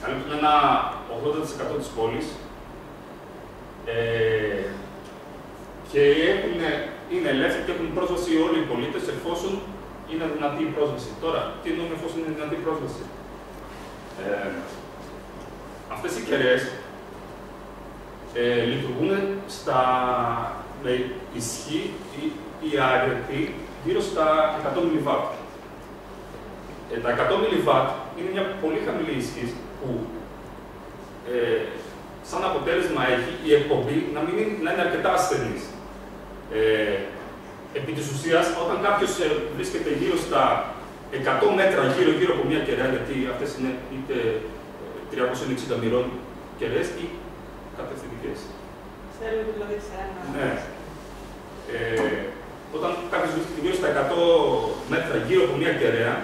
καλύπτουν ένα 80% της πόλης και είναι ελεύθεροι και έχουν πρόσβαση όλοι οι πολίτες εφόσον είναι δυνατή η πρόσβαση. Τώρα, τι εννοούμε εφόσον είναι δυνατή η πρόσβαση. Αυτές οι κεραίες λειτουργούν με ισχύ ή αρετή γύρω στα 100 mW. Τα 100 mW είναι μια πολύ χαμηλή ισχύ που σαν αποτέλεσμα έχει η εκπομπή να είναι αρκετά ασθενής. Επί της ουσίας, όταν κάποιος βρίσκεται γύρω στα 100 μέτρα γύρω από μια κεραία, γιατί αυτές είναι είτε 360 μοιρών κεραίες ή κατευθυντικές. Ξέρουμε δηλαδή σε ένα. Ναι. Όταν κάποιος βρίσκεται γύρω στα 100 μέτρα γύρω από μια κεραία,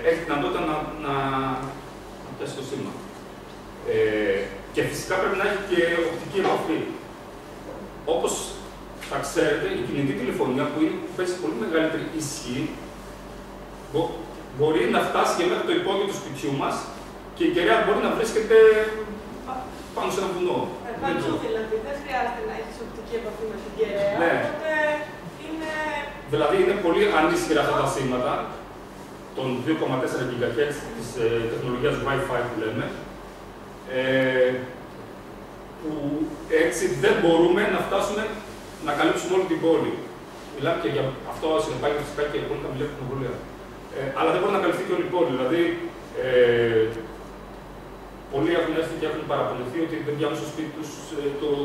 έχει δυνατότητα να πιάσει το σήμα. Και φυσικά πρέπει να έχει και οπτική επαφή. Όπως θα ξέρετε, η κινητή τηλεφωνία που παίζει πολύ μεγαλύτερη ισχύ μπορεί να φτάσει και μέχρι το υπόγειο του σπιτιού μας και η κεραία μπορεί να βρίσκεται πάνω σε ένα βουνό. Παντού δηλαδή, δεν χρειάζεται να έχεις οπτική επαφή με την κεραία. Ναι. Οπότε είναι. Δηλαδή είναι πολύ ανίσχυρα αυτά τα σήματα των 2,4 GHz της τεχνολογίας Wi-Fi που λέμε, που έτσι δεν μπορούμε να φτάσουμε να καλύψουμε όλη την πόλη. Μιλάμε και για αυτό συνεπάγεται φυσικά και πολύ χαμηλή τεχνολογία. Αλλά δεν μπορεί να καλυφθεί και όλη η πόλη. Δηλαδή, πολλοί έχουν έρθει και έχουν παραπονηθεί ότι δεν πιάνουν στο σπίτι τους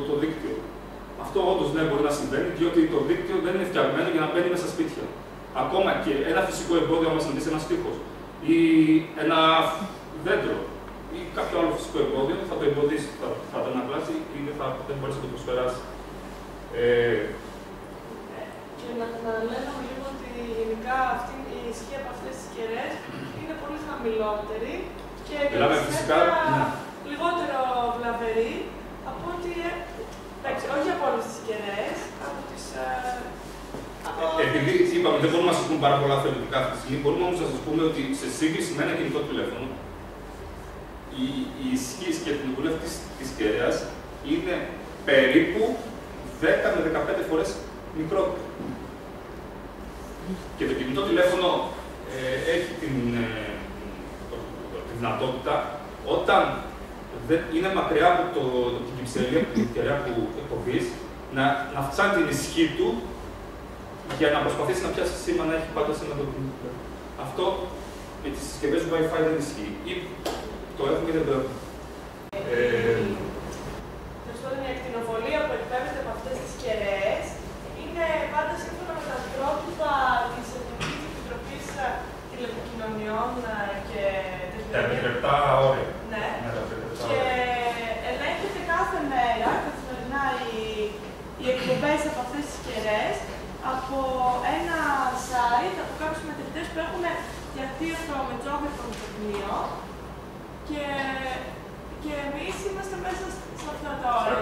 το δίκτυο. Αυτό όντως δεν μπορεί να συμβαίνει, διότι το δίκτυο δεν είναι φτιαγμένο για να μπαίνει μέσα στα σπίτια. Ακόμα και ένα φυσικό εμπόδιο, άμα συναντήσει ένας τείχος ή ένα δέντρο ή κάποιο άλλο φυσικό εμπόδιο, θα το εμποδίσει, θα το ανακλάσει ή δεν μπορεί να το προσπεράσει. Και να λέμε λίγο ότι γενικά αυτή η ισχύ από αυτές τις κεραίες είναι πολύ χαμηλότερη και φυσικά, λιγότερο βλαβερή από ότι. Εντάξει, όχι από όλες τις κεραίες, από τις. Επειδή είπαμε δεν μπορούμε να σας πούμε πάρα πολλά θεωρητικά αυτή τη στιγμή, μπορούμε όμως να σας πούμε ότι σε σύγκριση με ένα κινητό τηλέφωνο, η ισχύ και η τεχνολογία αυτής της κεραίας είναι περίπου 10 με 15 φορές μικρότερο. Και το κινητό τηλέφωνο έχει τη δυνατότητα, όταν είναι μακριά από την κυψέλεια, από την κεραία που εκπομπής, να αυξάνει την ισχύ του για να προσπαθήσει να πιάσει σήμα, να έχει πάντα σήμα το κινητό. Αυτό με τις συσκευές του Wi-Fi δεν ισχύει. Ή το έχουμε ή δεν το έχουμε. Η ακτινοβολία που εκπέμπεται από αυτές τις κεραίες είναι πάντα σύμφωνα με τα πρότυπα της Εθνικής Επιτροπής Τηλεπικοινωνιών και Τεχνολογίας. Τα λεπτά όρια. Ναι. Και ελέγχεται κάθε μέρα, καθημερινά, οι εκπομπές από αυτές τις κεραίες από ένα site, από κάποιους μετρητές που έχουν φτιαχτεί από το Μετσόβιο Μνημείο και εμείς είμαστε μέσα σε αυτά τα όρια.